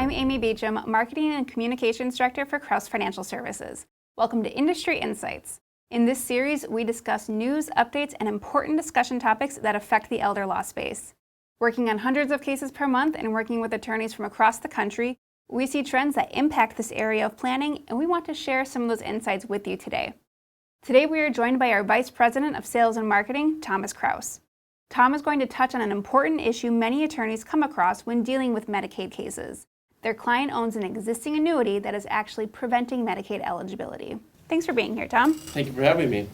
I'm Amy Beecham, Marketing and Communications Director for Krause Financial Services. Welcome to Industry Insights. In this series, we discuss news, updates, and important discussion topics that affect the elder law space. Working on hundreds of cases per month and working with attorneys from across the country, we see trends that impact this area of planning, and we want to share some of those insights with you today. Today, we are joined by our Vice President of Sales and Marketing, Thomas Krause. Tom is going to touch on an important issue many attorneys come across when dealing with Medicaid cases. Their client owns an existing annuity that is actually preventing Medicaid eligibility. Thanks for being here, Tom. Thank you for having me.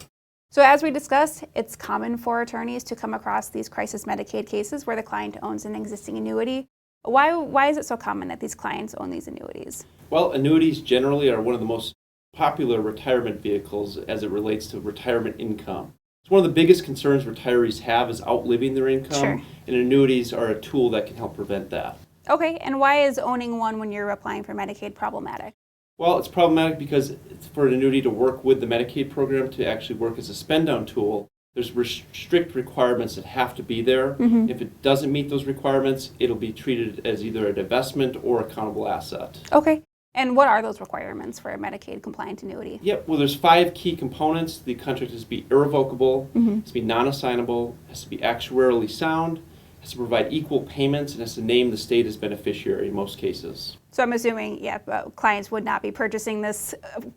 So as we discussed, it's common for attorneys to come across these crisis Medicaid cases where the client owns an existing annuity. Why is it so common that these clients own these annuities? Well, annuities generally are one of the most popular retirement vehicles as it relates to retirement income. It's one of the biggest concerns retirees have is outliving their income, Sure. And annuities are a tool that can help prevent that. Okay, and why is owning one when you're applying for Medicaid problematic? Well, it's problematic because it's for an annuity to work with the Medicaid program to actually work as a spend-down tool. There's strict requirements that have to be there. Mm-hmm. If it doesn't meet those requirements, it'll be treated as either an investment or a countable asset. Okay, and what are those requirements for a Medicaid compliant annuity? Yep, well, there's 5 key components. The contract has to be irrevocable, Mm-hmm. has to be non-assignable, has to be actuarially sound, has to provide equal payments, and has to name the state as beneficiary in most cases. So I'm assuming, clients would not be purchasing this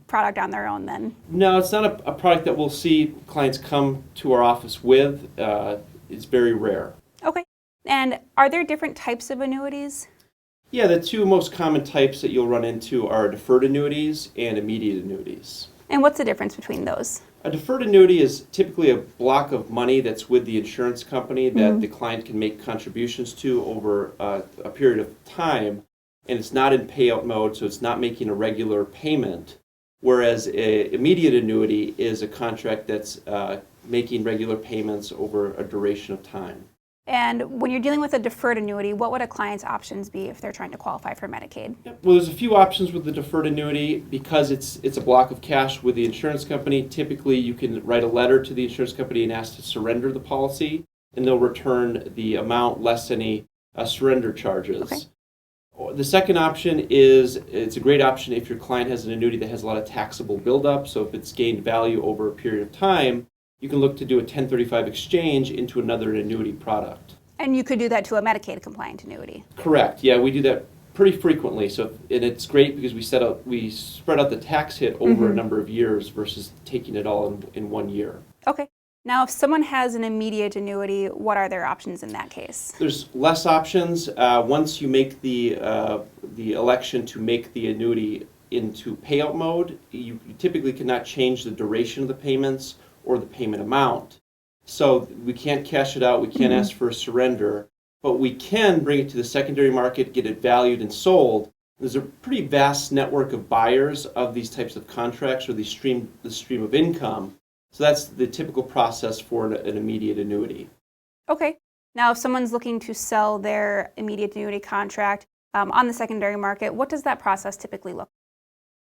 product on their own then. No, it's not a product that we'll see clients come to our office with. It's very rare. Okay, and are there different types of annuities? Yeah, the 2 most common types that you'll run into are deferred annuities and immediate annuities. And what's the difference between those? A deferred annuity is typically a block of money that's with the insurance company that the client can make contributions to over a period of time, and it's not in payout mode, so it's not making a regular payment, whereas an immediate annuity is a contract that's making regular payments over a duration of time. And when you're dealing with a deferred annuity, what would a client's options be if they're trying to qualify for Medicaid? Yep. Well, there's a few options with the deferred annuity. Because it's a block of cash with the insurance company, typically you can write a letter to the insurance company and ask to surrender the policy, and they'll return the amount less any surrender charges. Okay. The second option is, it's a great option if your client has an annuity that has a lot of taxable buildup, so if it's gained value over a period of time, you can look to do a 1035 exchange into another annuity product. And you could do that to a Medicaid compliant annuity. Correct. Yeah, we do that pretty frequently. So, and it's great because we spread out the tax hit over a number of years versus taking it all in 1 year. Okay. Now, if someone has an immediate annuity, what are their options in that case? There's less options. Once you make the election to make the annuity into payout mode, you typically cannot change the duration of the payments or the payment amount. So we can't cash it out, we can't ask for a surrender, but we can bring it to the secondary market, get it valued and sold. There's a pretty vast network of buyers of these types of contracts or the stream of income. So that's the typical process for an immediate annuity. Okay. Now, if someone's looking to sell their immediate annuity contract on the secondary market, what does that process typically look like?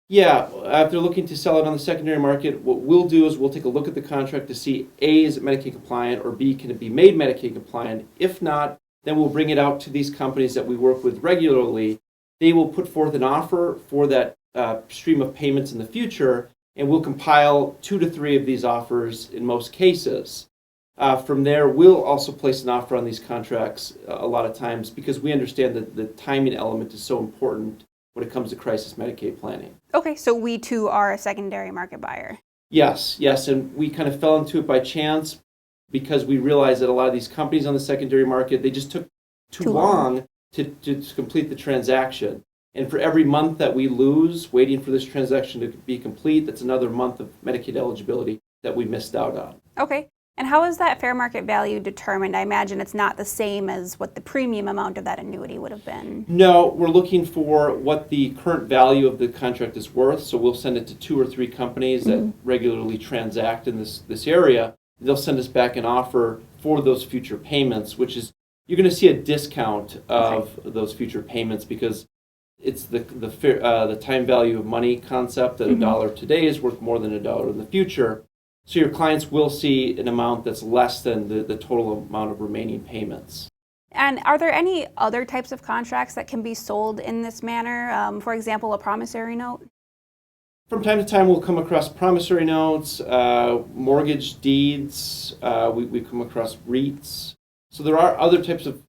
Yeah, if they're looking to sell it on the secondary market, what we'll do is we'll take a look at the contract to see A, is it Medicaid compliant, or B, can it be made Medicaid compliant? If not, then we'll bring it out to these companies that we work with regularly. They will put forth an offer for that stream of payments in the future, and we'll compile 2 to 3 of these offers in most cases. From there, we'll also place an offer on these contracts a lot of times because we understand that the timing element is so important when it comes to crisis Medicaid planning. Okay, so we too are a secondary market buyer. Yes, and we kind of fell into it by chance because we realized that a lot of these companies on the secondary market, they just took too long to complete the transaction. And for every month that we lose waiting for this transaction to be complete, that's another month of Medicaid eligibility that we missed out on. Okay. And how is that fair market value determined? I imagine it's not the same as what the premium amount of that annuity would have been. No, we're looking for what the current value of the contract is worth. So we'll send it to 2 or 3 companies that regularly transact in this area. They'll send us back an offer for those future payments, which is, you're going to see a discount of those future payments because it's the time value of money concept that $1 today is worth more than $1 in the future. So your clients will see an amount that's less than the total amount of remaining payments. And are there any other types of contracts that can be sold in this manner? For example, a promissory note? From time to time, we'll come across promissory notes, mortgage deeds, we've come across REITs. So there are other types of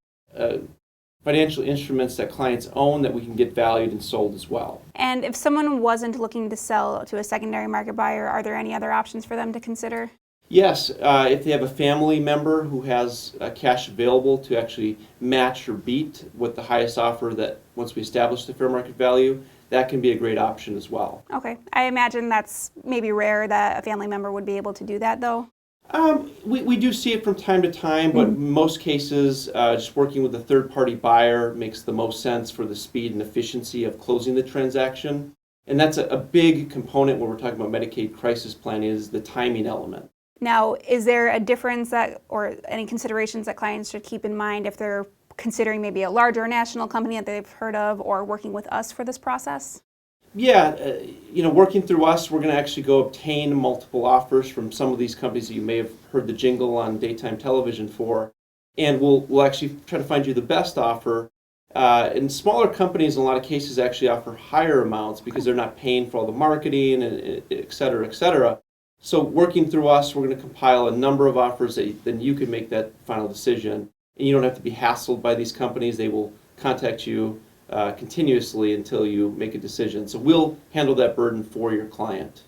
financial instruments that clients own that we can get valued and sold as well. And if someone wasn't looking to sell to a secondary market buyer, are there any other options for them to consider? Yes, if they have a family member who has cash available to actually match or beat with the highest offer that once we establish the fair market value, that can be a great option as well. Okay. I imagine that's maybe rare that a family member would be able to do that, though. We do see it from time to time, but in most cases, just working with a third-party buyer makes the most sense for the speed and efficiency of closing the transaction. And that's a big component when we're talking about Medicaid crisis planning is the timing element. Now, is there a difference or any considerations that clients should keep in mind if they're considering maybe a larger national company that they've heard of or working with us for this process? Yeah, working through us, we're going to actually go obtain multiple offers from some of these companies that you may have heard the jingle on daytime television for, and we'll actually try to find you the best offer. And smaller companies, in a lot of cases, actually offer higher amounts because they're not paying for all the marketing, and et cetera, et cetera. So working through us, we're going to compile a number of offers that then you can make that final decision. And you don't have to be hassled by these companies. They will contact you continuously until you make a decision. So we'll handle that burden for your client.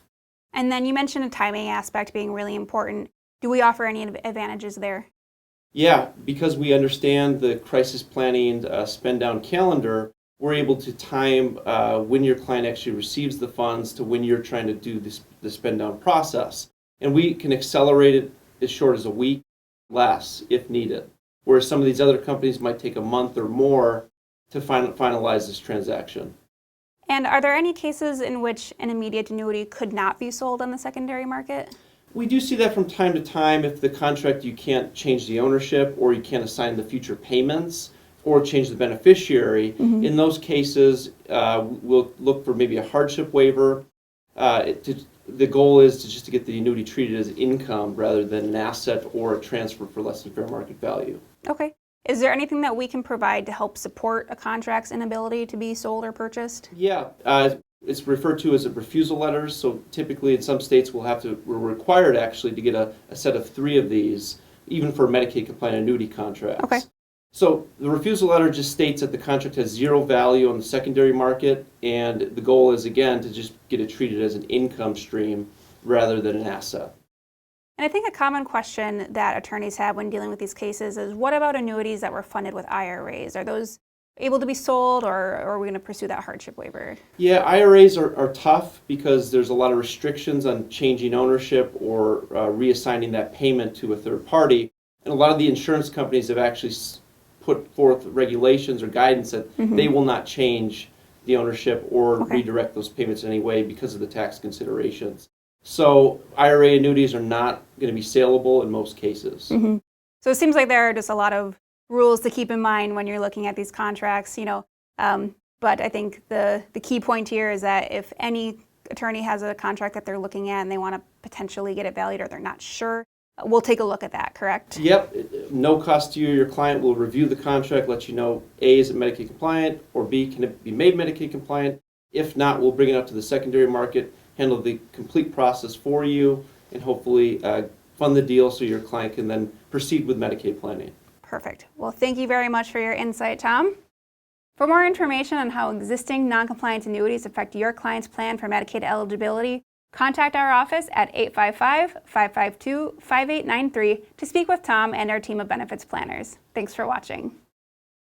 And then you mentioned a timing aspect being really important. Do we offer any advantages there? Yeah, because we understand the crisis planning spend down calendar, we're able to time when your client actually receives the funds to when you're trying to do the spend down process. And we can accelerate it as short as a week, less if needed. Whereas some of these other companies might take a month or more to finalize this transaction. And are there any cases in which an immediate annuity could not be sold on the secondary market? We do see that from time to time if the contract you can't change the ownership or you can't assign the future payments or change the beneficiary. In those cases, we'll look for maybe a hardship waiver. The goal is to get the annuity treated as income rather than an asset or a transfer for less than fair market value. Okay. Is there anything that we can provide to help support a contract's inability to be sold or purchased? Yeah, it's referred to as a refusal letters. So typically in some states we're required actually to get a set of 3 of these, even for Medicaid compliant annuity contracts. Okay. So the refusal letter just states that the contract has 0 value on the secondary market, and the goal is, again, to just get it treated as an income stream rather than an asset. And I think a common question that attorneys have when dealing with these cases is, what about annuities that were funded with IRAs? Are those able to be sold, or are we going to pursue that hardship waiver? Yeah, IRAs are tough because there's a lot of restrictions on changing ownership or reassigning that payment to a third party. And a lot of the insurance companies have actually put forth regulations or guidance that they will not change the ownership or redirect those payments in any way because of the tax considerations. So IRA annuities are not going to be saleable in most cases. So it seems like there are just a lot of rules to keep in mind when you're looking at these contracts, but I think the key point here is that if any attorney has a contract that they're looking at and they want to potentially get it valued or they're not sure, we'll take a look at that, correct? Yep, no cost to you. Your client will review the contract, let you know, A, is it Medicaid compliant, or B, can it be made Medicaid compliant? If not, we'll bring it up to the secondary market, handle the complete process for you, and hopefully fund the deal so your client can then proceed with Medicaid planning. Perfect. Well, thank you very much for your insight, Tom. For more information on how existing non-compliant annuities affect your client's plan for Medicaid eligibility, contact our office at 855-552-5893 to speak with Tom and our team of benefits planners. Thanks for watching.